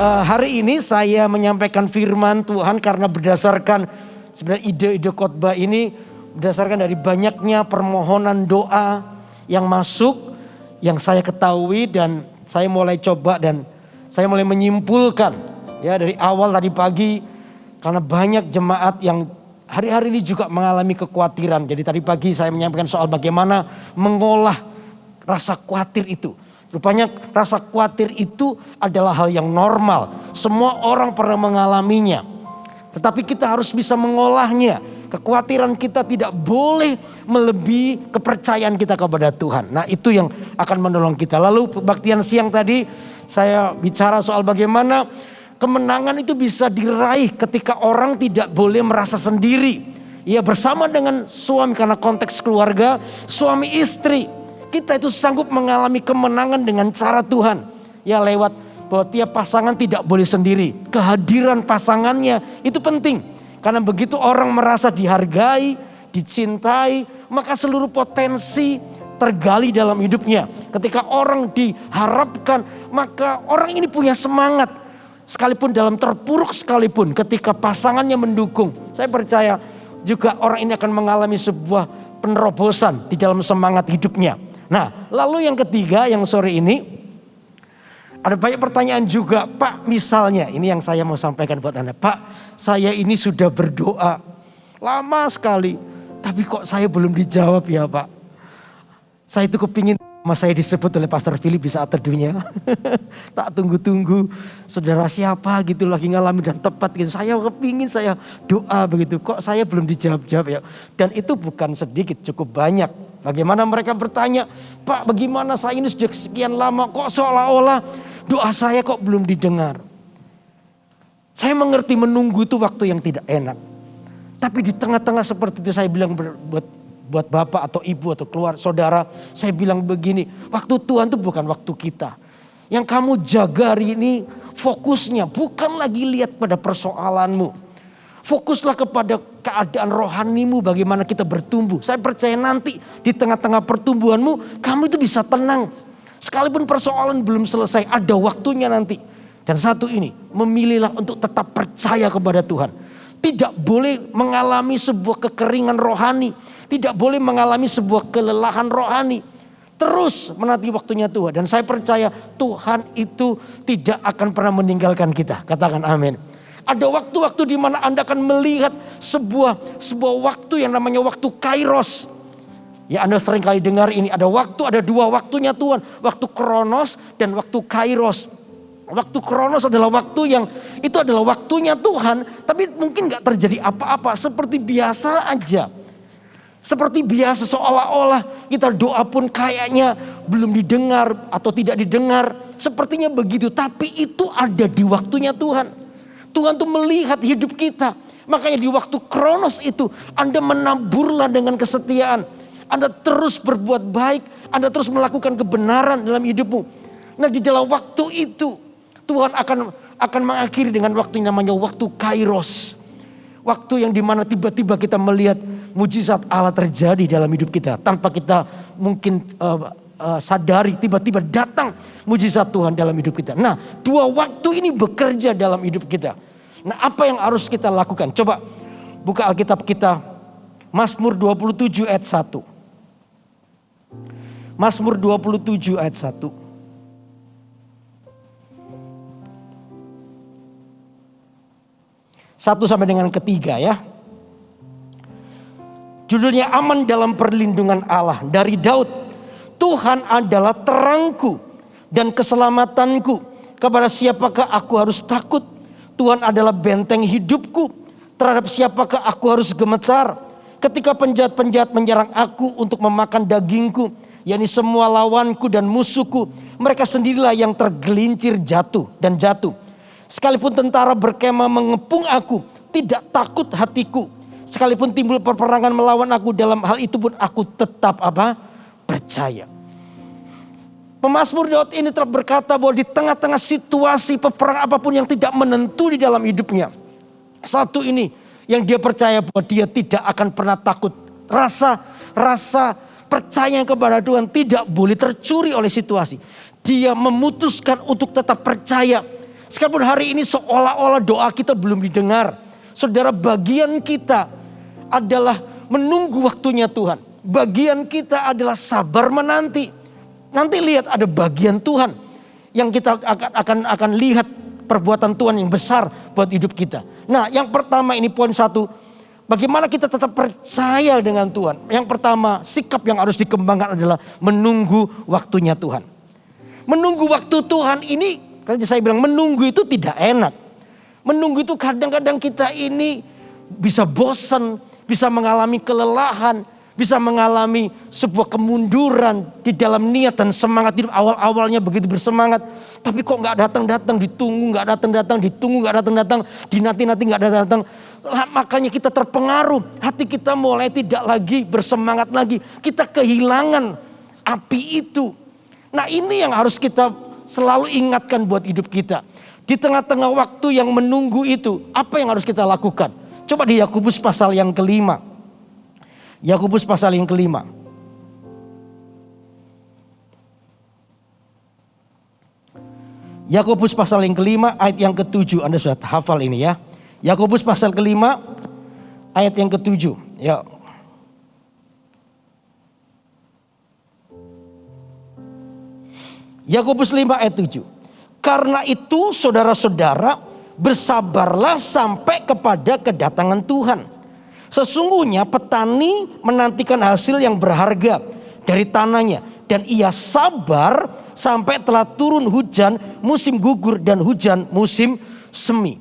Hari ini saya menyampaikan firman Tuhan karena berdasarkan sebenarnya ide-ide khotbah ini berdasarkan dari banyaknya permohonan doa yang masuk, yang saya ketahui dan saya mulai coba dan saya mulai menyimpulkan ya dari awal tadi pagi karena banyak jemaat yang hari-hari ini juga mengalami kekhawatiran. Jadi tadi pagi saya menyampaikan soal bagaimana mengolah rasa khawatir itu. Rupanya rasa khawatir itu adalah hal yang normal. Semua orang pernah mengalaminya. Tetapi kita harus bisa mengolahnya. Kekhawatiran kita tidak boleh melebihi kepercayaan kita kepada Tuhan. Nah itu yang akan menolong kita. Lalu kebaktian siang tadi saya bicara soal bagaimana kemenangan itu bisa diraih ketika orang tidak boleh merasa sendiri. Ya bersama dengan suami karena konteks keluarga, suami istri. Kita itu sanggup mengalami kemenangan dengan cara Tuhan. Ya lewat bahwa tiap pasangan tidak boleh sendiri. Kehadiran pasangannya itu penting. Karena begitu orang merasa dihargai, dicintai, maka seluruh potensi tergali dalam hidupnya. Ketika orang diharapkan, maka orang ini punya semangat. Sekalipun dalam terpuruk sekalipun ketika pasangannya mendukung. Saya percaya juga orang ini akan mengalami sebuah penerobosan di dalam semangat hidupnya. Nah lalu yang ketiga yang sore ini ada banyak pertanyaan juga. Pak misalnya ini yang saya mau sampaikan buat Anda. Pak saya ini sudah berdoa lama sekali. Tapi kok saya belum dijawab ya Pak. Saya itu kepingin sama saya disebut oleh Pastor Philip di saat teduhnya. Tak tunggu-tunggu saudara siapa gitu lagi ngalami dan tepat gitu. Saya kepingin saya doa begitu. Kok saya belum dijawab-jawab ya. Dan itu bukan sedikit cukup banyak. Bagaimana mereka bertanya. Pak bagaimana saya ini sudah sekian lama. Kok seolah-olah doa saya kok belum didengar. Saya mengerti menunggu itu waktu yang tidak enak. Tapi di tengah-tengah seperti itu saya bilang buat bapak atau ibu atau keluarga saudara, saya bilang begini, waktu Tuhan itu bukan waktu kita. Yang kamu jaga hari ini fokusnya bukan lagi lihat pada persoalanmu. Fokuslah kepada keadaan rohanimu, bagaimana kita bertumbuh. Saya percaya nanti di tengah-tengah pertumbuhanmu, kamu itu bisa tenang. Sekalipun persoalan belum selesai, ada waktunya nanti. Dan satu ini, memilihlah untuk tetap percaya kepada Tuhan. Tidak boleh mengalami sebuah kekeringan rohani. Tidak boleh mengalami sebuah kelelahan rohani. Terus menanti waktunya Tuhan. Dan saya percaya Tuhan itu tidak akan pernah meninggalkan kita. Katakan amin. Ada waktu-waktu di mana Anda akan melihat sebuah waktu yang namanya waktu Kairos. Ya Anda sering kali dengar ini. Ada dua waktunya Tuhan. Waktu Kronos dan waktu Kairos. Waktu Kronos adalah waktu yang itu adalah waktunya Tuhan. Tapi mungkin gak terjadi apa-apa. Seperti biasa aja. Seperti biasa seolah-olah kita doa pun kayaknya belum didengar atau tidak didengar. Sepertinya begitu. Tapi itu ada di waktunya Tuhan. Tuhan tuh melihat hidup kita. Makanya di waktu Kronos itu Anda menaburlah dengan kesetiaan. Anda terus berbuat baik. Anda terus melakukan kebenaran dalam hidupmu. Nah di dalam waktu itu Tuhan akan mengakhiri dengan waktu yang namanya waktu Kairos. Waktu yang dimana tiba-tiba kita melihat mujizat Allah terjadi dalam hidup kita. Tanpa kita mungkin sadari tiba-tiba datang mujizat Tuhan dalam hidup kita. Nah dua waktu ini bekerja dalam hidup kita. Nah apa yang harus kita lakukan? Coba buka Alkitab kita. Mazmur 27 ayat 1. Mazmur 27 ayat 1. 1 sampai dengan ketiga ya. Judulnya aman dalam perlindungan Allah. Dari Daud. Tuhan adalah terangku dan keselamatanku. Kepada siapakah aku harus takut? Tuhan adalah benteng hidupku. Terhadap siapakah aku harus gemetar? Ketika penjahat-penjahat menyerang aku untuk memakan dagingku. yakni semua lawanku dan musuhku, mereka sendirilah yang tergelincir jatuh dan jatuh. Sekalipun tentara berkemah mengepung aku, tidak takut hatiku. Sekalipun timbul peperangan melawan aku, dalam hal itu pun aku tetap percaya. Pemazmur Daud ini telah berkata bahwa di tengah-tengah situasi peperangan apapun yang tidak menentu di dalam hidupnya, satu ini yang dia percaya bahwa dia tidak akan pernah takut. Rasa percaya kepada Tuhan tidak boleh tercuri oleh situasi. Dia memutuskan untuk tetap percaya. Sekalipun hari ini seolah-olah doa kita belum didengar. Saudara, bagian kita adalah menunggu waktunya Tuhan. Bagian kita adalah sabar menanti. Nanti lihat ada bagian Tuhan yang kita akan lihat perbuatan Tuhan yang besar buat hidup kita. Nah, yang pertama ini poin 1, bagaimana kita tetap percaya dengan Tuhan. Yang pertama, sikap yang harus dikembangkan adalah menunggu waktunya Tuhan. Menunggu waktu Tuhan ini, tadi saya bilang menunggu itu tidak enak. Menunggu itu kadang-kadang kita ini bisa bosan, bisa mengalami kelelahan, bisa mengalami sebuah kemunduran di dalam niat dan semangat hidup. Awal-awalnya begitu bersemangat, tapi kok nggak datang-datang, ditunggu nggak datang-datang, ditunggu nggak datang-datang, dinanti-nanti nggak datang-datang. Makanya kita terpengaruh, hati kita mulai tidak lagi bersemangat lagi. Kita kehilangan api itu. Nah, ini yang harus kita selalu ingatkan buat hidup kita. Di tengah-tengah waktu yang menunggu itu, apa yang harus kita lakukan? Coba di Yakobus pasal yang kelima. Yakobus pasal yang kelima. Yakobus pasal yang kelima ayat yang ke-7. Anda sudah hafal ini ya. Yakobus pasal kelima ayat yang ke-7. Ya. Yakobus 5 ayat 7. Karena itu saudara-saudara, bersabarlah sampai kepada kedatangan Tuhan. Sesungguhnya petani menantikan hasil yang berharga dari tanahnya. Dan ia sabar sampai telah turun hujan musim gugur dan hujan musim semi.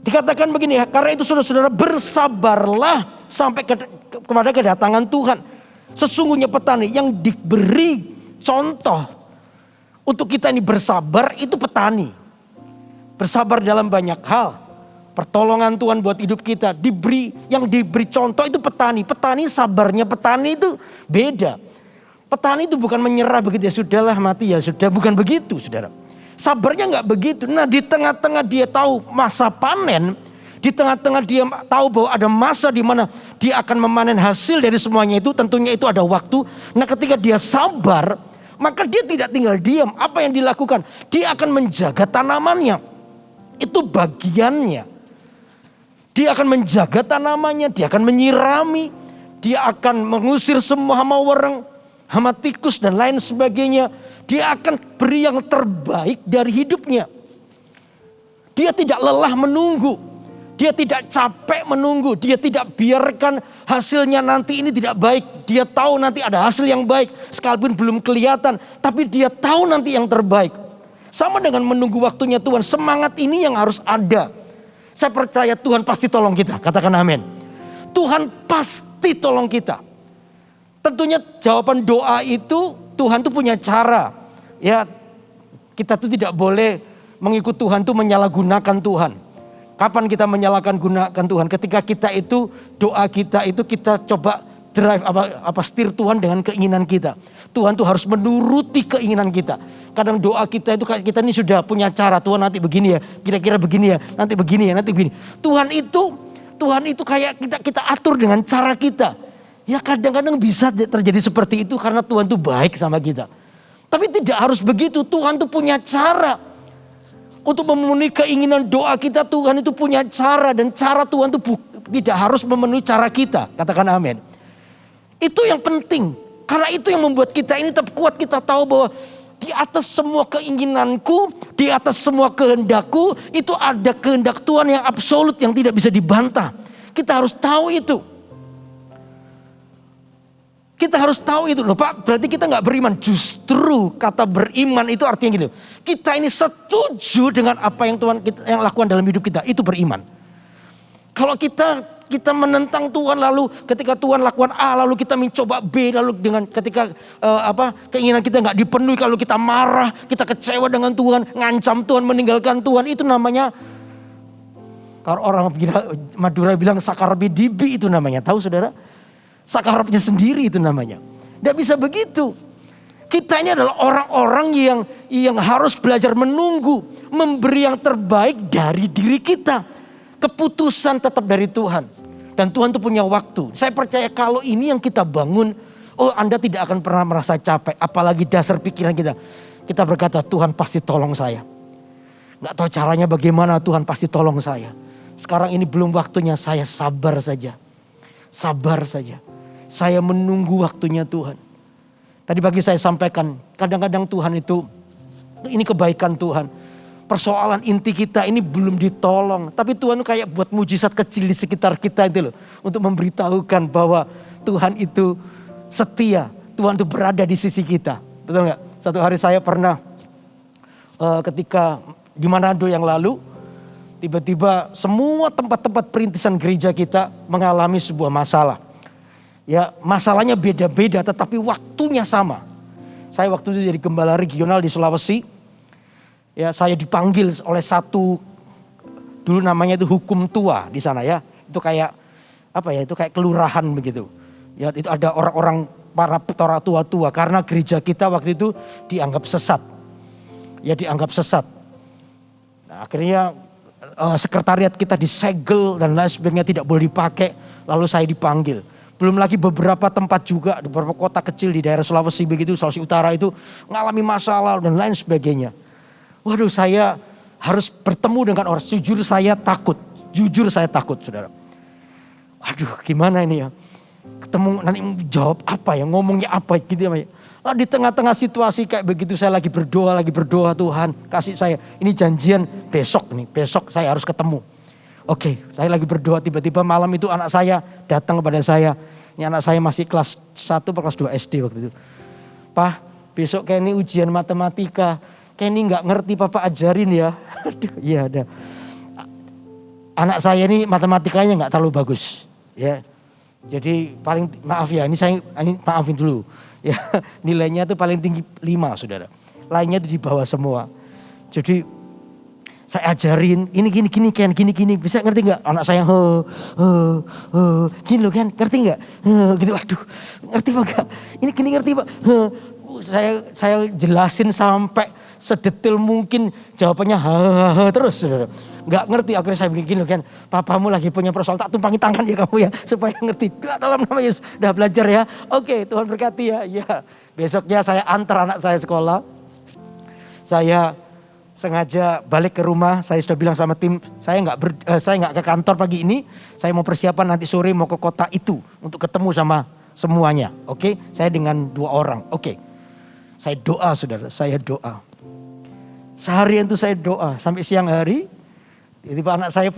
Dikatakan begini, karena itu saudara-saudara bersabarlah sampai kepada kedatangan Tuhan. Sesungguhnya petani yang diberi contoh untuk kita ini bersabar itu petani. Bersabar dalam banyak hal. Pertolongan Tuhan buat hidup kita. Yang diberi contoh itu petani. Petani sabarnya petani itu beda. Petani itu bukan menyerah begitu, ya sudahlah mati ya sudah. Bukan begitu saudara. Sabarnya nggak begitu. Nah, di tengah-tengah dia tahu masa panen. Di tengah-tengah dia tahu bahwa ada masa di mana dia akan memanen hasil dari semuanya itu. Tentunya itu ada waktu. Nah, ketika dia sabar, maka dia tidak tinggal diam. Apa yang dilakukan? Dia akan menjaga tanamannya. Itu bagiannya. Dia akan menjaga tanamannya, dia akan menyirami, dia akan mengusir semua hama wereng, hama tikus dan lain sebagainya. Dia akan beri yang terbaik dari hidupnya. Dia tidak lelah menunggu, dia tidak capek menunggu, dia tidak biarkan hasilnya nanti ini tidak baik. Dia tahu nanti ada hasil yang baik, sekalipun belum kelihatan, tapi dia tahu nanti yang terbaik. Sama dengan menunggu waktunya Tuhan, semangat ini yang harus ada. Saya percaya Tuhan pasti tolong kita. Katakan amin. Tuhan pasti tolong kita. Tentunya jawaban doa itu Tuhan tuh punya cara. Ya, kita tuh tidak boleh mengikut Tuhan tuh menyalahgunakan Tuhan. Kapan kita menyalahgunakan Tuhan? Ketika kita itu doa kita itu kita coba drive setir Tuhan dengan keinginan kita. Tuhan tuh harus menuruti keinginan kita. Kadang doa kita itu kita ini sudah punya cara. Tuhan nanti begini ya, kira-kira begini ya, nanti begini ya, nanti begini. Tuhan itu kayak kita atur dengan cara kita. Ya kadang-kadang bisa terjadi seperti itu karena Tuhan tuh baik sama kita. Tapi tidak harus begitu. Tuhan tuh punya cara. Untuk memenuhi keinginan doa kita, Tuhan itu punya cara. Dan cara Tuhan itu tidak harus memenuhi cara kita. Katakan amin. Itu yang penting. Karena itu yang membuat kita ini tetap kuat. Kita tahu bahwa di atas semua keinginanku, di atas semua kehendakku, itu ada kehendak Tuhan yang absolut, yang tidak bisa dibantah. Kita harus tahu itu. Kita harus tahu itu loh Pak, berarti kita gak beriman. Justru kata beriman itu artinya gini. Kita ini setuju dengan apa yang Tuhan yang lakukan dalam hidup kita, itu beriman. Kalau kita menentang Tuhan, lalu ketika Tuhan lakukan A, lalu kita mencoba B, lalu dengan ketika keinginan kita nggak dipenuhi, kalau kita marah, kita kecewa dengan Tuhan, ngancam Tuhan, meninggalkan Tuhan, itu namanya, kalau orang Madura bilang sakarbi dibi itu namanya, tahu saudara? Sakarapnya sendiri itu namanya. Nggak bisa begitu. Kita ini adalah orang-orang yang harus belajar menunggu, memberi yang terbaik dari diri kita. Keputusan tetap dari Tuhan. Dan Tuhan itu punya waktu. Saya percaya kalau ini yang kita bangun, Anda tidak akan pernah merasa capek. Apalagi dasar pikiran kita. Kita berkata, Tuhan pasti tolong saya. Gak tahu caranya bagaimana, Tuhan pasti tolong saya. Sekarang ini belum waktunya, saya sabar saja. Sabar saja. Saya menunggu waktunya Tuhan. Tadi pagi saya sampaikan, kadang-kadang Tuhan itu, ini kebaikan Tuhan. Persoalan inti kita ini belum ditolong. Tapi Tuhan kayak buat mujizat kecil di sekitar kita itu loh. Untuk memberitahukan bahwa Tuhan itu setia. Tuhan itu berada di sisi kita. Betul gak? Satu hari saya pernah ketika di Manado yang lalu, tiba-tiba semua tempat-tempat perintisan gereja kita mengalami sebuah masalah. Ya, masalahnya beda-beda tetapi waktunya sama. Saya waktu itu jadi gembala regional di Sulawesi. Ya, saya dipanggil oleh satu, dulu namanya itu hukum tua di sana ya. Itu kayak apa ya? Itu kayak kelurahan begitu. Ya, itu ada orang-orang para petora tua-tua karena gereja kita waktu itu dianggap sesat. Ya, dianggap sesat. Nah, akhirnya sekretariat kita disegel dan lain sebagainya, tidak boleh dipakai. Lalu saya dipanggil. Belum lagi beberapa tempat juga, di beberapa kota kecil di daerah Sulawesi begitu, Sulawesi Utara itu mengalami masalah dan lain sebagainya. Waduh, saya harus bertemu dengan orang. Jujur saya takut, saudara. Waduh, gimana ini ya? Ketemu nanti jawab apa ya, ngomongnya apa gitu ya. Nah, di tengah-tengah situasi kayak begitu saya lagi berdoa, Tuhan kasih saya ini janjian besok saya harus ketemu. Oke, saya lagi berdoa, tiba-tiba malam itu anak saya datang kepada saya. Ini anak saya masih kelas 1 atau kelas 2 SD waktu itu. Pak, besok kayak ini ujian matematika. Kayak ini gak ngerti Papa ajarin ya. Aduh, iya ada. Anak saya ini matematikanya gak terlalu bagus. Ya, jadi paling maaf ya, ini maafin dulu. Ya, nilainya itu paling tinggi 5 saudara. Lainnya itu di bawah semua. Jadi saya ajarin ini gini bisa ngerti nggak? Anak saya gini loh kan, ngerti nggak? Gitu, aduh ngerti pak gak? Ini gini ngerti pak? Saya jelasin sampai sedetail mungkin, jawabannya terus saudara. Nggak ngerti, akhirnya saya bikin loh kan, papamu lagi punya persoalan, tak tumpangi tangan ya kamu ya supaya ngerti. Dalam nama Yesus udah belajar ya. Oke, Tuhan berkati ya. Ya, besoknya saya antar anak saya sekolah. Saya sengaja balik ke rumah, saya sudah bilang sama tim, saya nggak ke kantor pagi ini, saya mau persiapan nanti sore mau ke kota itu untuk ketemu sama semuanya. Oke, saya dengan 2 orang. Oke, saya doa saudara, saya doa. Seharian itu saya doa sampai siang hari. Tiba-tiba anak saya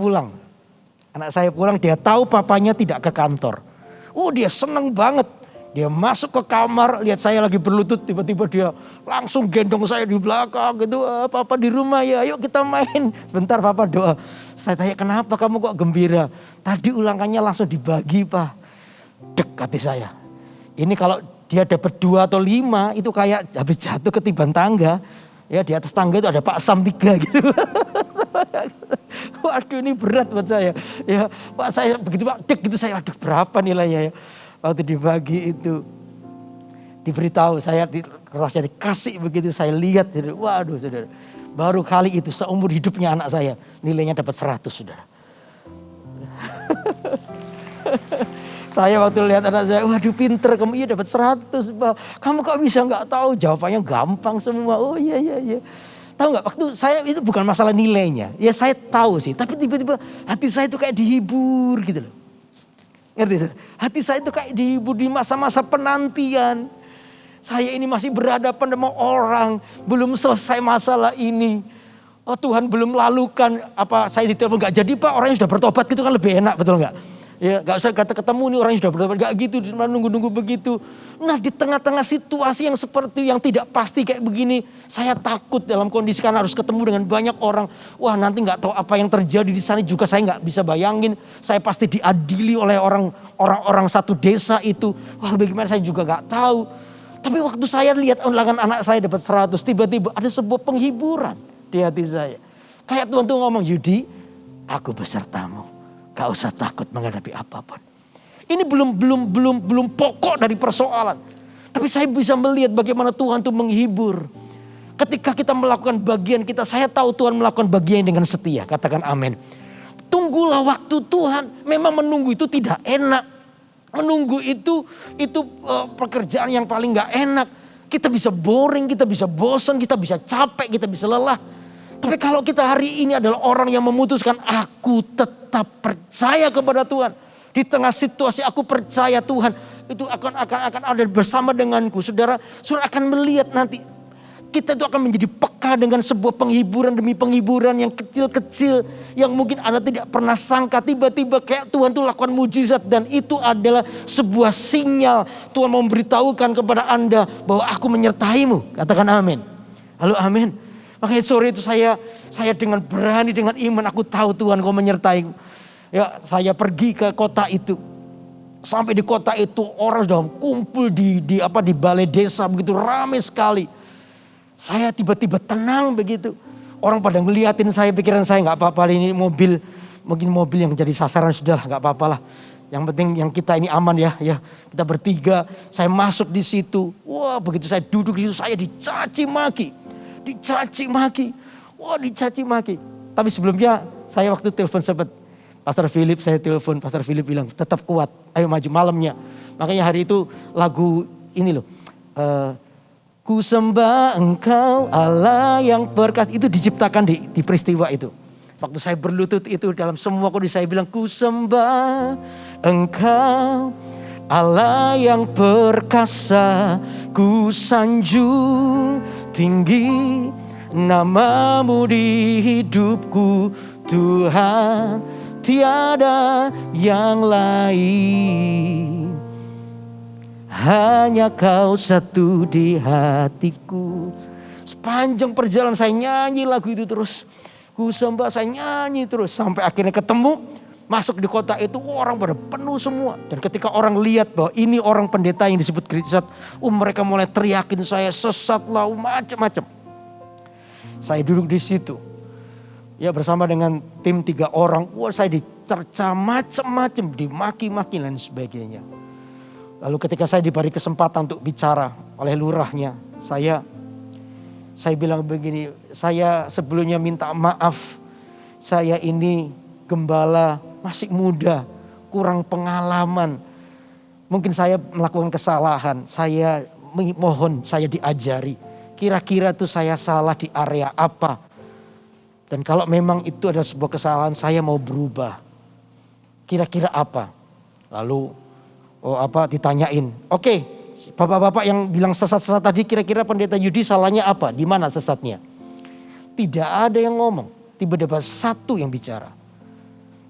pulang. Dia tahu papanya tidak ke kantor. Dia seneng banget. Dia masuk ke kamar, lihat saya lagi berlutut, tiba-tiba dia langsung gendong saya di belakang gitu. Papa di rumah ya, ayo kita main. Sebentar papa doa. Saya tanya, kenapa kamu kok gembira? Tadi ulangannya langsung dibagi pak. Dek hati saya. Ini kalau dia dapat 2 atau 5 itu kayak habis jatuh ketiban tangga. Ya di atas tangga itu ada Pak Sam 3 gitu. Waduh ini berat buat saya. Ya Pak saya begitu pak, dek gitu saya, waduh berapa nilainya ya. Waktu dibagi itu diberitahu, saya di kertasnya dikasih begitu, saya lihat, waduh saudara. Baru kali itu seumur hidupnya anak saya nilainya dapat 100 saudara. Saya waktu lihat anak saya, waduh pinter kamu, iya dapat 100 Pak. Kamu kok bisa nggak tahu, jawabannya gampang semua. Oh iya. Tahu nggak, waktu saya itu bukan masalah nilainya, ya saya tahu sih. Tapi tiba-tiba hati saya itu kayak dihibur gitu loh. Ngerti saudara? Hati saya itu kayak dihibur di masa-masa penantian. Saya ini masih berhadapan sama orang, belum selesai masalah ini. Oh Tuhan belum lalukan, saya ditelepon gak jadi Pak, orangnya sudah bertobat gitu kan lebih enak, betul gak? Ya gak usah kata ketemu nih orangnya sudah bertobat, gak gitu, nunggu-nunggu begitu. Nah di tengah-tengah situasi yang seperti yang tidak pasti kayak begini, saya takut dalam kondisi karena harus ketemu dengan banyak orang. Wah nanti gak tahu apa yang terjadi di sana juga saya gak bisa bayangin. Saya pasti diadili oleh orang-orang satu desa itu. Wah bagaimana saya juga gak tahu. Tapi waktu saya lihat ulangan anak saya dapat 100, tiba-tiba ada sebuah penghiburan di hati saya. Kayak Tuhan tuh ngomong, Yudi, aku besertamu. Gak usah takut menghadapi apapun. Ini belum pokok dari persoalan. Tapi saya bisa melihat bagaimana Tuhan tuh menghibur. Ketika kita melakukan bagian kita, saya tahu Tuhan melakukan bagian dengan setia. Katakan amin. Tunggulah waktu Tuhan. Memang menunggu itu tidak enak. Menunggu itu pekerjaan yang paling gak enak. Kita bisa boring, kita bisa bosan, kita bisa capek, kita bisa lelah. Tapi kalau kita hari ini adalah orang yang memutuskan, aku tetap percaya kepada Tuhan. Di tengah situasi aku percaya Tuhan itu akan ada bersama denganku. Saudara akan melihat nanti kita itu akan menjadi peka dengan sebuah penghiburan demi penghiburan yang kecil-kecil. Yang mungkin Anda tidak pernah sangka, tiba-tiba kayak Tuhan itu lakukan mujizat. Dan itu adalah sebuah sinyal Tuhan memberitahukan kepada Anda bahwa aku menyertaimu. Katakan amin. Halo amin. Makanya sore itu saya dengan berani, dengan iman, aku tahu Tuhan kau menyertai. Ya, saya pergi ke kota itu. Sampai di kota itu orang sudah kumpul di balai desa begitu ramai sekali. Saya tiba-tiba tenang begitu. Orang pada ngeliatin saya, pikiran saya nggak apa-apa, ini mobil, mungkin mobil yang jadi sasaran sudah nggak apa-apa lah. Yang penting yang kita ini aman ya. Kita bertiga, saya masuk di situ. Wah, begitu saya duduk di situ saya dicaci maki. Dicaci maki. Tapi sebelumnya saya waktu telepon sempat Pastor Philip, saya telepon Pastor Philip bilang tetap kuat, ayo maju malamnya. Makanya hari itu lagu ini loh. Ku sembah engkau Allah yang perkasa, itu diciptakan di peristiwa itu. Waktu saya berlutut itu dalam semua kondisi saya bilang ku sembah engkau Allah yang perkasa, ku sanjung tinggi namamu di hidupku Tuhan, tiada yang lain. Hanya kau satu di hatiku. Sepanjang perjalanan saya nyanyi lagu itu terus. Ku sembah, saya nyanyi terus. Sampai akhirnya ketemu. Masuk di kota itu orang pada penuh semua. Dan ketika orang lihat bahwa ini orang pendeta yang disebut Gereja Sesat. Mereka mulai teriakin saya sesat lah, macam-macam. Saya duduk di situ. Ya bersama dengan tim 3 orang. Saya dicerca macam-macam. Dimaki-maki dan sebagainya. Lalu ketika saya diberi kesempatan untuk bicara oleh lurahnya, saya bilang begini, saya sebelumnya minta maaf, saya ini gembala masih muda, kurang pengalaman, mungkin saya melakukan kesalahan, saya mohon saya diajari, kira-kira itu saya salah di area apa, dan kalau memang itu adalah sebuah kesalahan saya mau berubah, kira-kira apa, lalu ditanyain. Oke, bapak-bapak yang bilang sesat-sesat tadi, kira-kira pendeta Yudi salahnya apa? Di mana sesatnya? Tidak ada yang ngomong. Tiba-tiba satu yang bicara.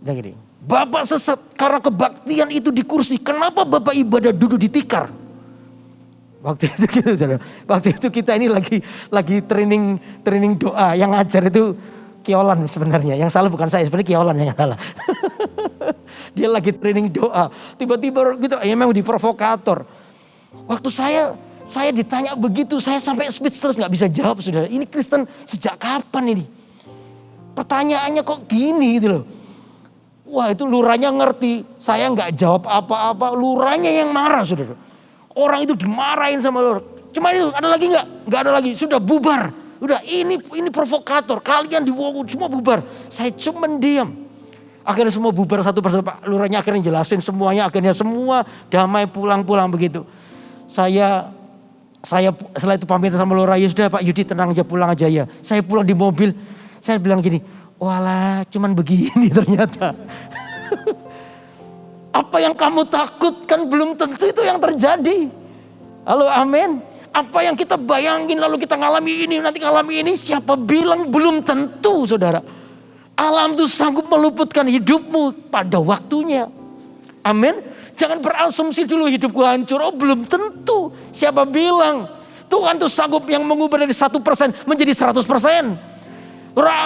Dia gini, bapak sesat karena kebaktian itu di kursi. Kenapa bapak ibadah duduk di tikar? Waktu itu gitu, saudara. Waktu itu kita ini lagi training doa. Yang ngajar itu Kiolan sebenarnya. Yang salah bukan saya, sebenarnya Kiolan yang salah. Dia lagi training doa. Tiba-tiba gitu, memang diprovokator. Waktu saya ditanya begitu, saya sampai speechless, nggak bisa jawab, saudara. Ini Kristen sejak kapan ini? Pertanyaannya kok gini gitu loh. Wah, itu lurahnya ngerti. Saya nggak jawab apa-apa, lurahnya yang marah, saudara. Orang itu dimarahin sama lurah. Cuma itu, ada lagi nggak? Nggak ada lagi. Sudah bubar. Udah ini provokator. Kalian diwongok semua bubar. Saya cuma diam. Akhirnya semua bubar satu persatu. Pak lurahnya akhirnya jelasin semuanya. Akhirnya semua damai pulang-pulang begitu. Saya setelah itu pamit sama lurah, ya sudah Pak Yudi tenang aja, pulang aja ya. Saya pulang di mobil. Saya bilang gini, walah cuman begini ternyata. Apa yang kamu takutkan belum tentu itu yang terjadi. Halo amin. Apa yang kita bayangin lalu kita ngalami ini, nanti ngalami ini. Siapa bilang belum tentu, saudara. Alam itu sanggup meluputkan hidupmu pada waktunya. Amin. Jangan berasumsi dulu hidupku hancur. Oh belum tentu. Siapa bilang. Tuhan tuh sanggup yang mengubah dari 1% menjadi 100%.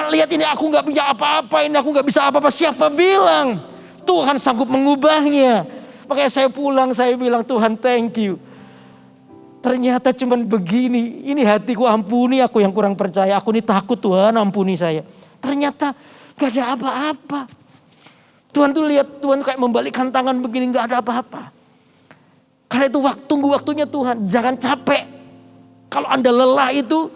Lihat ini aku gak punya apa-apa. Ini aku gak bisa apa-apa. Siapa bilang. Tuhan sanggup mengubahnya. Makanya saya pulang saya bilang Tuhan thank you. Ternyata cuman begini. Ini hatiku ampuni aku yang kurang percaya. Aku ini takut Tuhan ampuni saya. Ternyata gak ada apa-apa. Tuhan tuh lihat, Tuhan kayak membalikkan tangan begini gak ada apa-apa. Karena itu tunggu waktunya Tuhan. Jangan capek. Kalau Anda lelah itu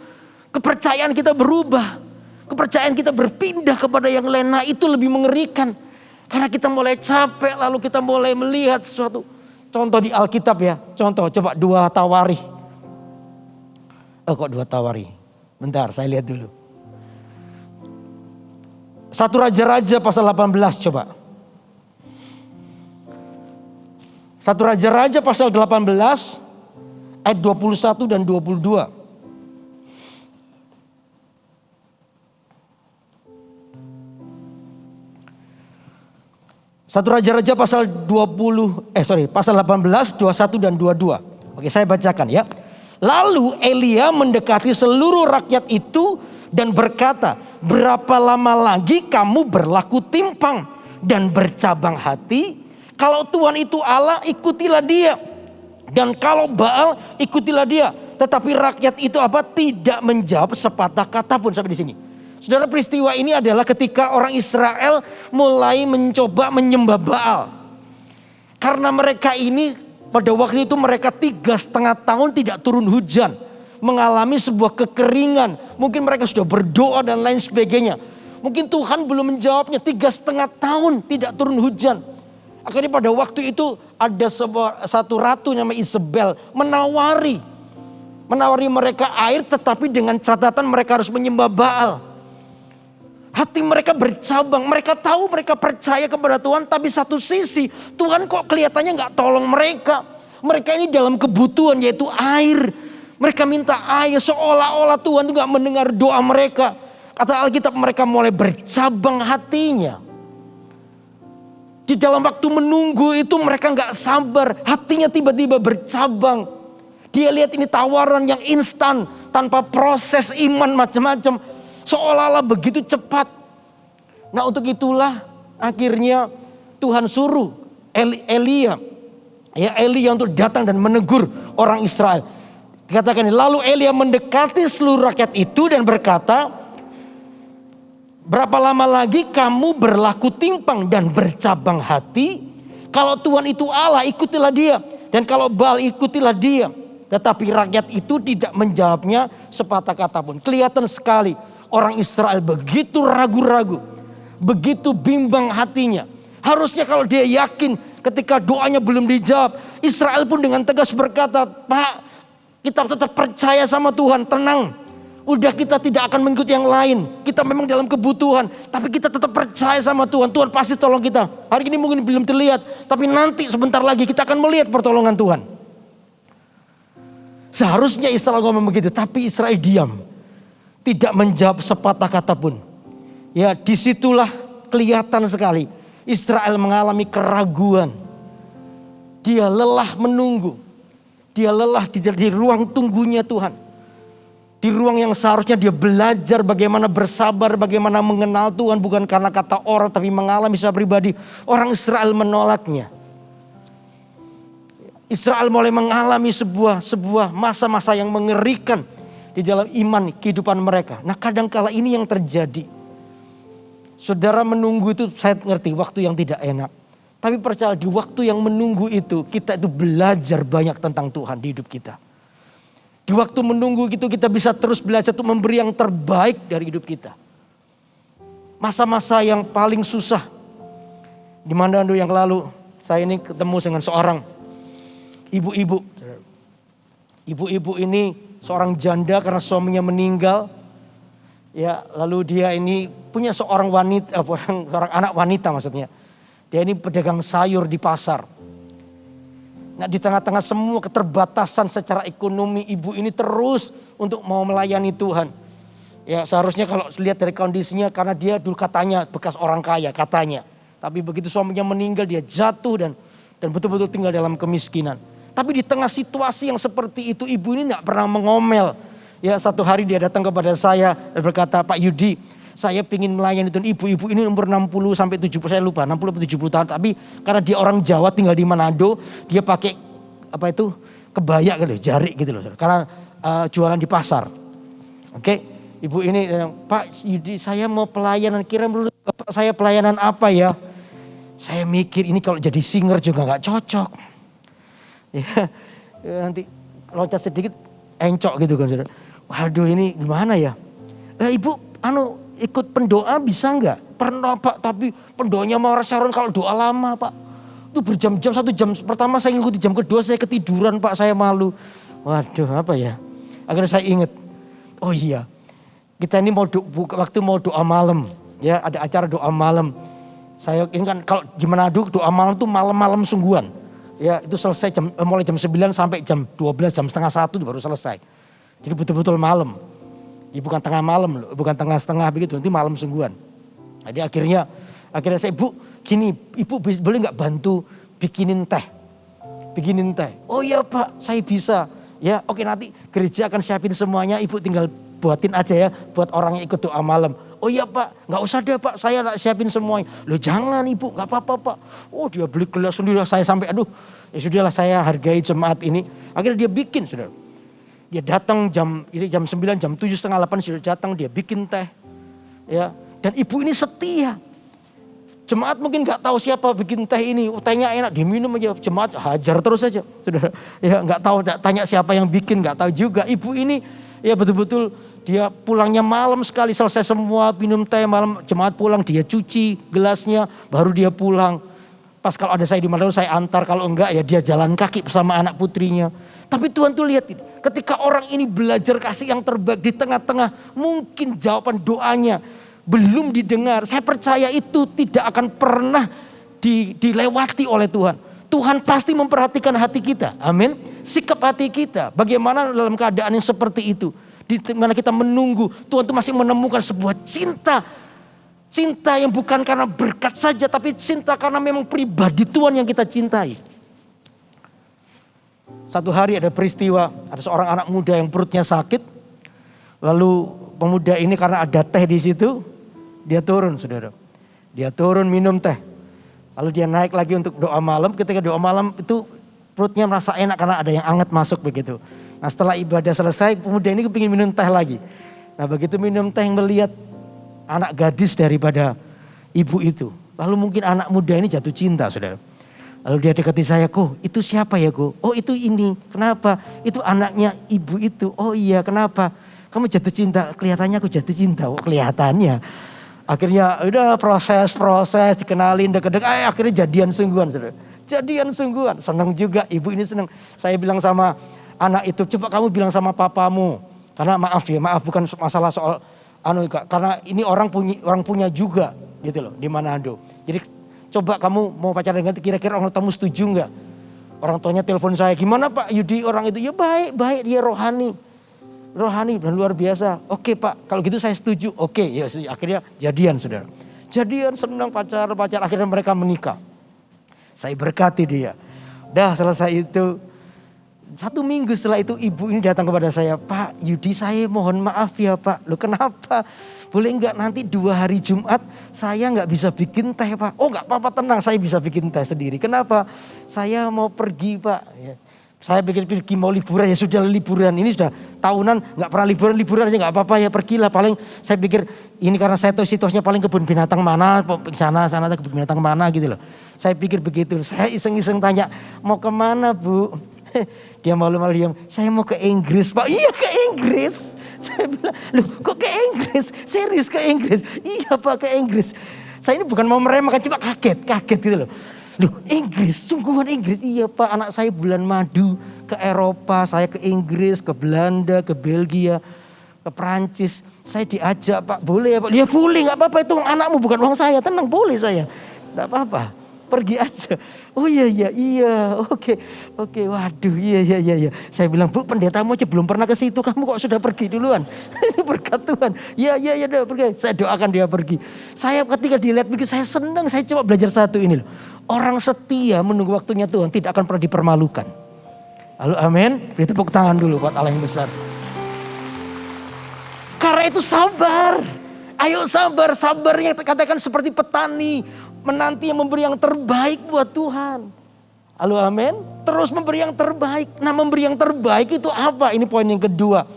kepercayaan kita berubah. Kepercayaan kita berpindah kepada yang lain. Nah itu lebih mengerikan. Karena kita mulai capek lalu kita mulai melihat sesuatu. Contoh di Alkitab ya. Contoh coba 2 Tawarikh. Kok 2 Tawarikh? Bentar saya lihat dulu. 1 Raja-Raja pasal 18 coba. 1 Raja-Raja pasal 18 ayat 21 dan 22. 1 Raja-Raja pasal pasal 18, 21 dan 22. Oke, saya bacakan ya. Lalu Elia mendekati seluruh rakyat itu dan berkata, berapa lama lagi kamu berlaku timpang dan bercabang hati? Kalau Tuhan itu Allah, ikutilah dia. Dan kalau Baal, ikutilah dia. Tetapi rakyat itu tidak menjawab sepatah kata pun sampai di sini. Saudara, peristiwa ini adalah ketika orang Israel mulai mencoba menyembah Baal. Karena mereka ini pada waktu itu mereka 3,5 tahun tidak turun hujan. Mengalami sebuah kekeringan. Mungkin mereka sudah berdoa dan lain sebagainya. Mungkin Tuhan belum menjawabnya, 3,5 tahun tidak turun hujan. Akhirnya pada waktu itu ada satu ratu namanya Isabel menawari mereka air, tetapi dengan catatan mereka harus menyembah Baal. Hati mereka bercabang, mereka tahu mereka percaya kepada Tuhan, tapi satu sisi Tuhan kok kelihatannya gak tolong mereka. Mereka ini dalam kebutuhan yaitu air. Mereka minta air, seolah-olah Tuhan itu gak mendengar doa mereka. Kata Alkitab mereka mulai bercabang hatinya. Di dalam waktu menunggu itu mereka gak sabar, hatinya tiba-tiba bercabang. Dia lihat ini tawaran yang instan, tanpa proses iman macam-macam. Seolah-olah begitu cepat. Nah, untuk itulah akhirnya Tuhan suruh Elia untuk datang dan menegur orang Israel. Dikatakan ini, lalu Elia mendekati seluruh rakyat itu dan berkata, berapa lama lagi kamu berlaku timpang dan bercabang hati? Kalau Tuhan itu Allah, ikutilah dia. Dan kalau Baal, ikutilah dia. Tetapi rakyat itu tidak menjawabnya sepatah kata pun. Kelihatan sekali orang Israel begitu ragu-ragu, begitu bimbang hatinya. Harusnya kalau dia yakin ketika doanya belum dijawab, Israel pun dengan tegas berkata, Pak, kita tetap percaya sama Tuhan, tenang. Udah, kita tidak akan mengikuti yang lain. Kita memang dalam kebutuhan, tapi kita tetap percaya sama Tuhan. Tuhan pasti tolong kita. Hari ini mungkin belum terlihat, tapi nanti sebentar lagi kita akan melihat pertolongan Tuhan. Seharusnya Israel ngomong begitu, tapi Israel diam. Tidak menjawab sepatah kata pun. Ya, disitulah kelihatan sekali Israel mengalami keraguan. Dia lelah menunggu. Dia lelah di ruang tunggunya Tuhan. Di ruang yang seharusnya dia belajar bagaimana bersabar, bagaimana mengenal Tuhan. Bukan karena kata orang, tapi mengalami secara pribadi. Orang Israel menolaknya. Israel mulai mengalami sebuah masa-masa yang mengerikan di dalam iman kehidupan mereka. Nah, kadangkala ini yang terjadi. Saudara, menunggu itu saya ngerti waktu yang tidak enak. Tapi percaya di waktu yang menunggu itu kita itu belajar banyak tentang Tuhan di hidup kita. Di waktu menunggu itu kita bisa terus belajar untuk memberi yang terbaik dari hidup kita. Masa-masa yang paling susah. Di Manado yang lalu saya ini ketemu dengan seorang ibu-ibu. Ibu-ibu ini seorang janda karena suaminya meninggal. Ya, lalu dia ini punya seorang anak wanita maksudnya. Dia ini pedagang sayur di pasar. Nah, di tengah-tengah semua keterbatasan secara ekonomi, ibu ini terus untuk mau melayani Tuhan. Ya, seharusnya kalau lihat dari kondisinya, karena dia dulu katanya bekas orang kaya katanya. Tapi begitu suaminya meninggal dia jatuh dan betul-betul tinggal dalam kemiskinan. Tapi di tengah situasi yang seperti itu, ibu ini tidak pernah mengomel. Ya, satu hari dia datang kepada saya dan berkata, Pak Yudi, saya ingin melayani Tuhan. Ibu-ibu ini umur 60 sampai 70, saya lupa 60 atau 70 tahun. Tapi karena dia orang Jawa tinggal di Manado, dia pakai kebaya gitu, jari gitu loh. Karena jualan di pasar. Oke, ibu ini, Pak Yudi, saya mau pelayanan. Kira menurut Bapak saya pelayanan apa ya? Saya mikir ini kalau jadi singer juga nggak cocok. Ya, nanti loncat sedikit encok gitu kan. Waduh, ini gimana ya? Ibu, ikut pendoa bisa nggak? Pernah Pak, tapi pendoanya mau Sharon kalau doa lama Pak. Itu berjam-jam, 1 jam pertama saya ngikuti, jam kedua saya ketiduran Pak, saya malu. Waduh, apa ya? Akhirnya saya ingat, oh iya, kita ini waktu mau doa malam. Ya, ada acara doa malam. Saya ini kan kalau di Manado doa malam tuh malam-malam sungguhan. Ya, itu selesai mulai jam 9 sampai jam 12, jam setengah 1 baru selesai. Jadi betul-betul malam. Ya, bukan tengah malam loh, bukan tengah-setengah begitu, nanti malam sungguhan. Jadi akhirnya saya, Bu, gini, Ibu boleh nggak bantu bikinin teh? Bikinin teh. Oh iya Pak, saya bisa. Ya, oke, nanti gereja akan siapin semuanya, Ibu tinggal buatin aja ya buat orang yang ikut doa malam. Oh iya Pak, nggak usah deh Pak, saya siapin semuanya. Loh jangan Ibu, nggak apa-apa Pak. Oh dia beli gelas sendiri, saya sampai aduh, ya sudahlah saya hargai jemaat ini. Akhirnya dia bikin, saudara. Dia datang jam 9, jam 7, setengah 8 sudah datang, dia bikin teh. Ya, dan ibu ini setia. Jemaat mungkin nggak tahu siapa bikin teh ini, tehnya enak diminum aja, jemaat hajar terus saja, saudara. Ya nggak tahu, tanya siapa yang bikin, nggak tahu juga. Ibu ini ya betul-betul dia pulangnya malam sekali, selesai semua minum teh malam, jemaat pulang dia cuci gelasnya, baru dia pulang. Pas kalau ada saya di Manado saya antar, kalau enggak ya dia jalan kaki bersama anak putrinya. Tapi Tuhan tuh lihat, ketika orang ini belajar kasih yang terbaik di tengah-tengah mungkin jawaban doanya belum didengar, saya percaya itu tidak akan pernah dilewati oleh Tuhan. Tuhan pasti memperhatikan hati kita, amin. Sikap hati kita, bagaimana dalam keadaan yang seperti itu. Di mana kita menunggu, Tuhan itu masih menemukan sebuah cinta. Cinta yang bukan karena berkat saja, tapi cinta karena memang pribadi Tuhan yang kita cintai. Satu hari ada peristiwa, ada seorang anak muda yang perutnya sakit. Lalu pemuda ini karena ada teh di situ, dia turun, saudara. Dia turun minum teh. Lalu dia naik lagi untuk doa malam. Ketika doa malam itu perutnya merasa enak karena ada yang hangat masuk begitu. Nah setelah ibadah selesai, pemuda ini kepingin minum teh lagi. Nah begitu minum teh melihat anak gadis daripada ibu itu. Lalu mungkin anak muda ini jatuh cinta, saudara. Lalu dia dekati saya, "Ko, itu siapa ya, Ko?" "Oh itu ini." "Kenapa?" "Itu anaknya ibu itu." "Oh iya, kenapa?" "Kamu jatuh cinta." "Kelihatannya aku jatuh cinta." "Oh kelihatannya." Akhirnya udah proses dikenalin deket-deket, akhirnya jadian sungguhan, saudara. Jadian sungguhan, senang juga, ibu ini senang. Saya bilang sama anak itu, "Coba kamu bilang sama papamu." Karena maaf bukan masalah soal karena ini orang punya juga gitu loh di Manado. Jadi coba kamu mau pacaran dengan kira-kira orang tamu setuju nggak? Orang tuanya telepon saya, "Gimana Pak Yudi orang itu?" "Ya baik dia rohani dan luar biasa." "Oke Pak, kalau gitu saya setuju." "Oke, ya akhirnya jadian, saudara. Jadian, senang pacar, akhirnya mereka menikah. Saya berkati dia. Dah selesai itu, 1 minggu setelah itu ibu ini datang kepada saya, "Pak Yudi, saya mohon maaf ya Pak." "Loh kenapa? Boleh enggak nanti 2 hari Jumat saya enggak bisa bikin teh Pak." "Oh enggak apa-apa, tenang, saya bisa bikin teh sendiri." "Kenapa?" "Saya mau pergi Pak." Ya. Saya pikir mau liburan, ya sudah liburan. Ini sudah tahunan nggak pernah liburan aja nggak apa-apa ya, pergilah. Paling saya pikir ini karena saya tahu situasinya paling kebun binatang mana, sana kebun binatang mana gitu loh. Saya pikir begitu. Saya iseng-iseng tanya, "Mau kemana Bu?" Dia malu-malu diam, "Saya mau ke Inggris Pak." "Iya ke Inggris." Saya bilang, "Loh kok ke Inggris? Serius ke Inggris?" "Iya Pak ke Inggris." Saya ini bukan mau meremehkan, cuma kaget gitu loh. "Loh Inggris, sungguhan Inggris?" "Iya Pak, anak saya bulan madu ke Eropa, saya ke Inggris, ke Belanda, ke Belgia, ke Perancis. Saya diajak Pak, boleh ya Pak?" "Ya boleh, gak apa-apa, itu anakmu bukan uang saya, tenang boleh saya. Gak apa-apa, pergi aja." "Oh iya, oke, waduh iya. Saya bilang, "Bu pendetamu aja belum pernah ke situ, kamu kok sudah pergi duluan?" "Ini berkat Tuhan." Iya, udah pergi." Saya doakan dia pergi. Saya ketika dilihat begitu, saya senang, saya coba belajar satu ini loh. Orang setia menunggu waktunya Tuhan tidak akan pernah dipermalukan. Halo amin. Beri tepuk tangan dulu buat Allah yang besar. Karena itu sabar. Ayo sabarnya katakan seperti petani menanti yang memberi yang terbaik buat Tuhan. Halo amin. Terus memberi yang terbaik. Nah memberi yang terbaik itu apa? Ini poin yang kedua.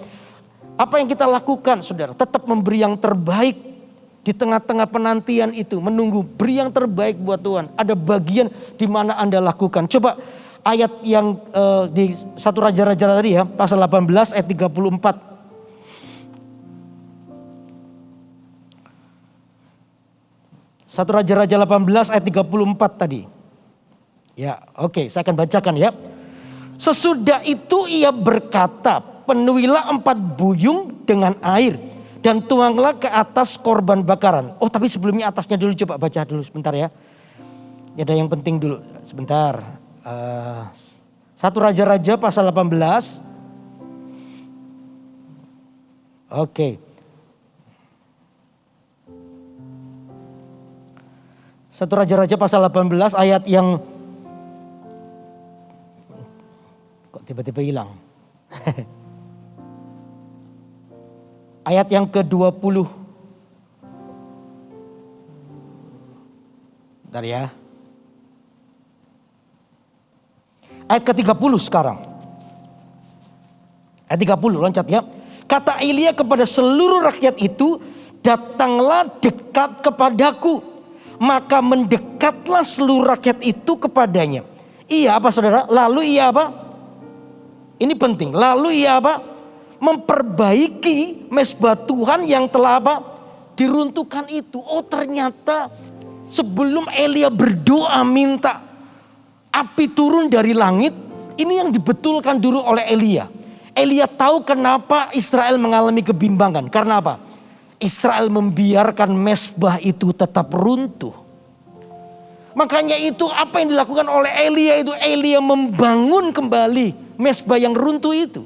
Apa yang kita lakukan saudara? Tetap memberi yang terbaik. Di tengah-tengah penantian itu menunggu, beri yang terbaik buat Tuhan. Ada bagian di mana Anda lakukan. Coba ayat yang di 1 Raja-Raja tadi ya, pasal 18 ayat 34. 1 Raja-Raja 18 ayat 34 tadi. Ya, oke, saya akan bacakan ya. "Sesudah itu ia berkata, penuhilah 4 buyung dengan air dan tuanglah ke atas korban bakaran. Oh tapi sebelumnya atasnya dulu, coba baca dulu sebentar ya. Ini ada yang penting dulu sebentar. 1 Raja-Raja pasal 18. Oke. 1 Raja-Raja pasal 18 ayat yang kok tiba-tiba hilang. Ayat yang ke-20. Bentar ya. Ayat ke-30 sekarang. Ayat 30 loncat ya. Kata Elia kepada seluruh rakyat itu, datanglah dekat kepadaku. Maka mendekatlah seluruh rakyat itu kepadanya. Iya apa saudara? Lalu ia apa? Ini penting. Lalu ia apa? Memperbaiki mezbah Tuhan yang telah apa? Diruntuhkan itu. Oh ternyata sebelum Elia berdoa minta api turun dari langit, ini yang dibetulkan dulu oleh Elia. Elia tahu kenapa Israel mengalami kebimbangan. Karena apa? Israel membiarkan mezbah itu tetap runtuh. Makanya itu apa yang dilakukan oleh Elia itu. Elia membangun kembali mezbah yang runtuh itu.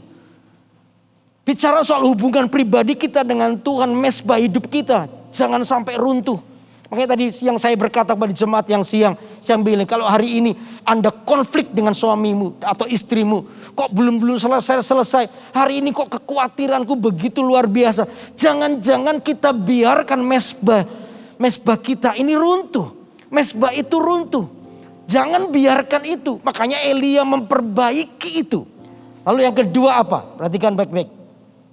Bicara soal hubungan pribadi kita dengan Tuhan, mezbah hidup kita jangan sampai runtuh. Makanya tadi siang saya berkata pada jemaat yang siang, saya bilang kalau hari ini Anda konflik dengan suamimu atau istrimu, kok belum selesai, hari ini kok kekhawatiranku begitu luar biasa. Jangan-jangan kita biarkan mezbah kita ini runtuh. Mezbah itu runtuh. Jangan biarkan itu. Makanya Elia memperbaiki itu. Lalu yang kedua apa? Perhatikan baik-baik.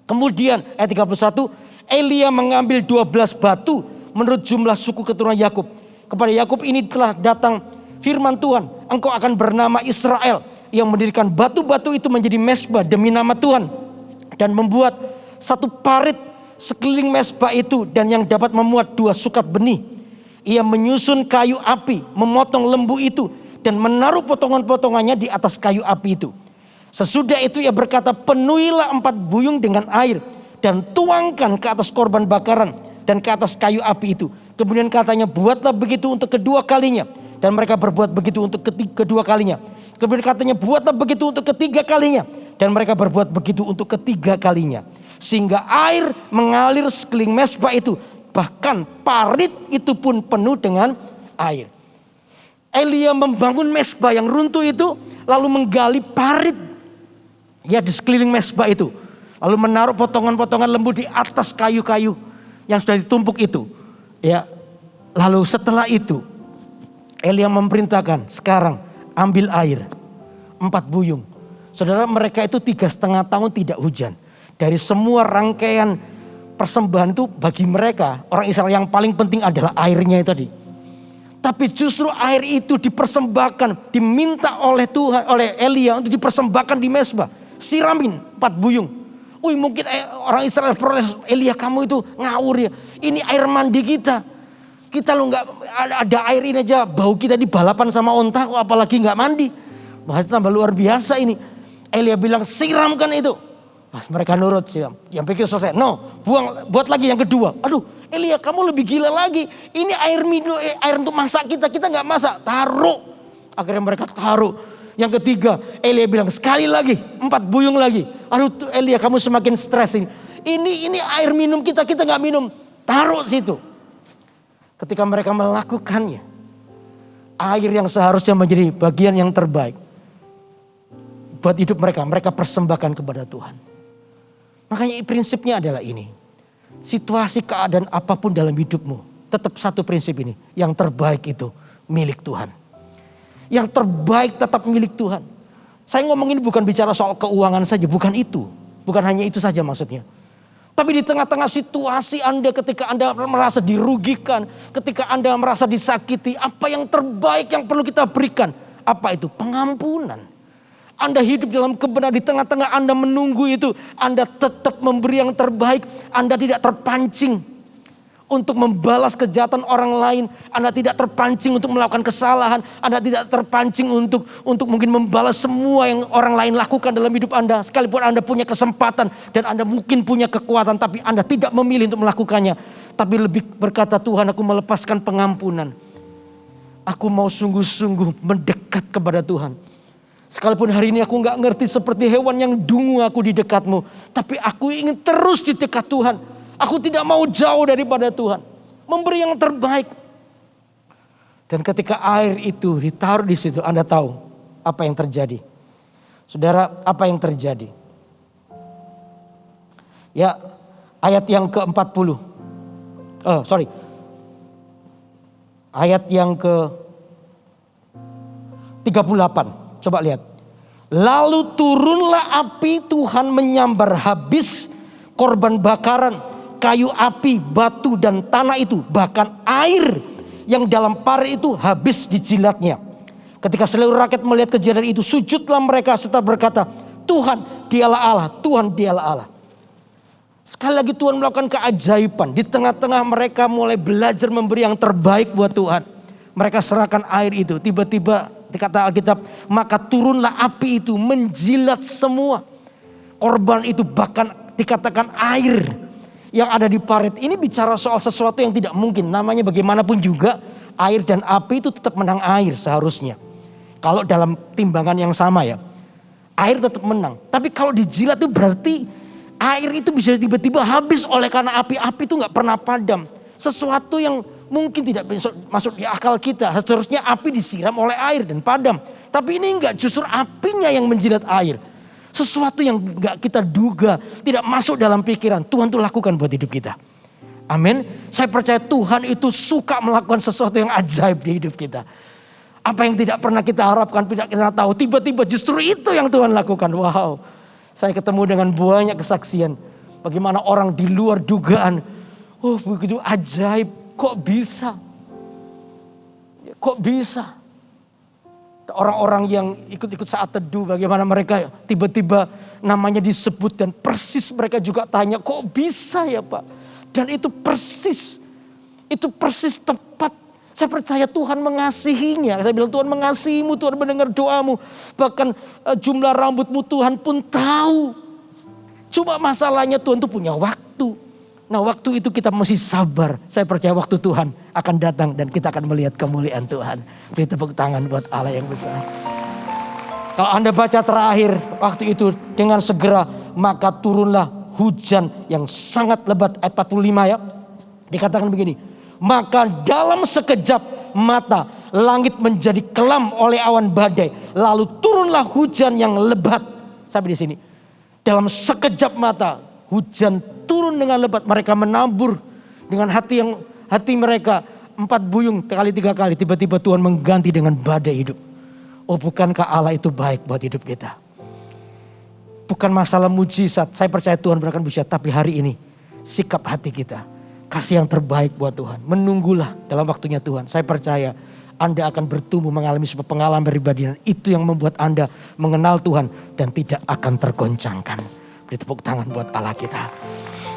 Kemudian ayat 31, Elia mengambil 12 batu menurut jumlah suku keturunan Yakub. Kepada Yakub ini telah datang firman Tuhan, engkau akan bernama Israel, yang mendirikan batu-batu itu menjadi mezbah demi nama Tuhan, dan membuat satu parit sekeliling mezbah itu, dan yang dapat memuat 2 sukat benih. Ia menyusun kayu api, memotong lembu itu, dan menaruh potongan-potongannya di atas kayu api itu. Sesudah itu ia berkata, penuhilah 4 buyung dengan air, dan tuangkan ke atas korban bakaran dan ke atas kayu api itu. Kemudian katanya, buatlah begitu untuk kedua kalinya. Dan mereka berbuat begitu untuk kedua kalinya. Kemudian katanya, buatlah begitu untuk ketiga kalinya. Dan mereka berbuat begitu untuk ketiga kalinya. Sehingga air mengalir sekeliling mezbah itu. Bahkan parit itu pun penuh dengan air. Elia membangun mezbah yang runtuh itu, lalu menggali parit ya di sekeliling mezbah itu. Lalu menaruh potongan-potongan lembu di atas kayu-kayu yang sudah ditumpuk itu. Ya, lalu setelah itu Elia memerintahkan, sekarang ambil air 4 buyung. Saudara, mereka itu 3,5 tahun tidak hujan. Dari semua rangkaian persembahan itu bagi mereka, orang Israel yang paling penting adalah airnya itu tadi. Tapi justru air itu dipersembahkan, diminta oleh Tuhan, oleh Elia untuk dipersembahkan di mezbah. Siramin 4 buyung. Wih, mungkin orang Israel protes, Elia kamu itu ngawur ya. Ini air mandi kita. Kita lo nggak ada air ini aja, bau kita di balapan sama onta, kok apalagi nggak mandi. Wah, itu tambah luar biasa ini. Elia bilang siramkan itu. Pas mereka nurut, siram. Yang pikir selesai, no, buat lagi yang kedua. Aduh, Elia kamu lebih gila lagi. Ini air minum, air untuk masak kita nggak masak, taruh. Akhirnya mereka taruh. Yang ketiga, Elia bilang sekali lagi, 4 buyung lagi. Aduh Elia kamu semakin stres ini. Ini air minum kita nggak minum, taruh situ. Ketika mereka melakukannya, air yang seharusnya menjadi bagian yang terbaik buat hidup mereka persembahkan kepada Tuhan. Makanya prinsipnya adalah ini. Situasi keadaan apapun dalam hidupmu, tetap satu prinsip ini. Yang terbaik itu milik Tuhan. Yang terbaik tetap milik Tuhan. Saya ngomong ini bukan bicara soal keuangan saja, bukan itu. Bukan hanya itu saja maksudnya. Tapi di tengah-tengah situasi Anda, ketika Anda merasa dirugikan, ketika Anda merasa disakiti, apa yang terbaik yang perlu kita berikan? Apa itu? Pengampunan. Anda hidup dalam kebenaran, di tengah-tengah Anda menunggu itu, Anda tetap memberi yang terbaik, Anda tidak terpancing untuk membalas kejahatan orang lain. Anda tidak terpancing untuk melakukan kesalahan. Anda tidak terpancing untuk mungkin membalas semua yang orang lain lakukan dalam hidup Anda. Sekalipun Anda punya kesempatan dan Anda mungkin punya kekuatan, tapi Anda tidak memilih untuk melakukannya. Tapi lebih berkata, Tuhan, aku melepaskan pengampunan. Aku mau sungguh-sungguh mendekat kepada Tuhan. Sekalipun hari ini aku gak ngerti seperti hewan yang dungu aku di dekatmu. Tapi aku ingin terus di dekat Tuhan. Aku tidak mau jauh daripada Tuhan. Memberi yang terbaik. Dan ketika air itu ditaruh di situ, Anda tahu apa yang terjadi. Saudara, apa yang terjadi? Ya, ayat yang ke-40. Ayat yang ke-38. Coba lihat. Lalu turunlah api Tuhan menyambar habis korban bakaran, kayu api, batu dan tanah itu. Bahkan air yang dalam parit itu habis dijilatnya. Ketika seluruh rakyat melihat kejadian itu, sujudlah mereka serta berkata, Tuhan dialah Allah, Tuhan dialah Allah. Sekali lagi Tuhan melakukan keajaiban. Di tengah-tengah mereka mulai belajar memberi yang terbaik buat Tuhan. Mereka serahkan air itu. Tiba-tiba dikata Alkitab, maka turunlah api itu menjilat semua korban itu, bahkan dikatakan air yang ada di parit. Ini bicara soal sesuatu yang tidak mungkin. Namanya bagaimanapun juga air dan api itu tetap menang air seharusnya. Kalau dalam timbangan yang sama ya, air tetap menang. Tapi kalau dijilat itu berarti air itu bisa tiba-tiba habis oleh karena api-api itu gak pernah padam. Sesuatu yang mungkin tidak masuk di akal kita. Seharusnya api disiram oleh air dan padam. Tapi ini enggak, justru apinya yang menjilat air. Sesuatu yang enggak kita duga, tidak masuk dalam pikiran. Tuhan tuh lakukan buat hidup kita. Amin. Saya percaya Tuhan itu suka melakukan sesuatu yang ajaib di hidup kita. Apa yang tidak pernah kita harapkan, tidak kita tahu. Tiba-tiba justru itu yang Tuhan lakukan. Wow. Saya ketemu dengan banyak kesaksian. Bagaimana orang di luar dugaan. Oh, begitu ajaib. Kok bisa? Kok bisa? Orang-orang yang ikut-ikut saat teduh, bagaimana mereka tiba-tiba namanya disebut dan persis mereka juga tanya, kok bisa ya Pak? Dan itu persis tepat. Saya percaya Tuhan mengasihinya. Saya bilang Tuhan mengasihimu, Tuhan mendengar doamu. Bahkan jumlah rambutmu Tuhan pun tahu. Cuma masalahnya Tuhan tuh punya waktu. Nah waktu itu kita mesti sabar. Saya percaya waktu Tuhan akan datang dan kita akan melihat kemuliaan Tuhan. Beri tepuk tangan buat Allah yang besar. Kalau Anda baca terakhir waktu itu, dengan segera maka turunlah hujan yang sangat lebat. Ayat 45 ya. Dikatakan begini. Maka dalam sekejap mata langit menjadi kelam oleh awan badai. Lalu turunlah hujan yang lebat. Sampai di sini. Dalam sekejap mata hujan turun dengan lebat. Mereka menabur dengan hati mereka 4 buyung kali 3 kali. Tiba-tiba Tuhan mengganti dengan badai hidup. Oh, bukankah Allah itu baik buat hidup kita? Bukan masalah mujizat. Saya percaya Tuhan berikan mujizat. Tapi hari ini sikap hati kita, kasih yang terbaik buat Tuhan. Menunggulah dalam waktunya Tuhan. Saya percaya Anda akan bertumbuh mengalami sebuah pengalaman pribadi. Dan itu yang membuat Anda mengenal Tuhan dan tidak akan tergoncangkan. Beri tepuk tangan buat Allah kita.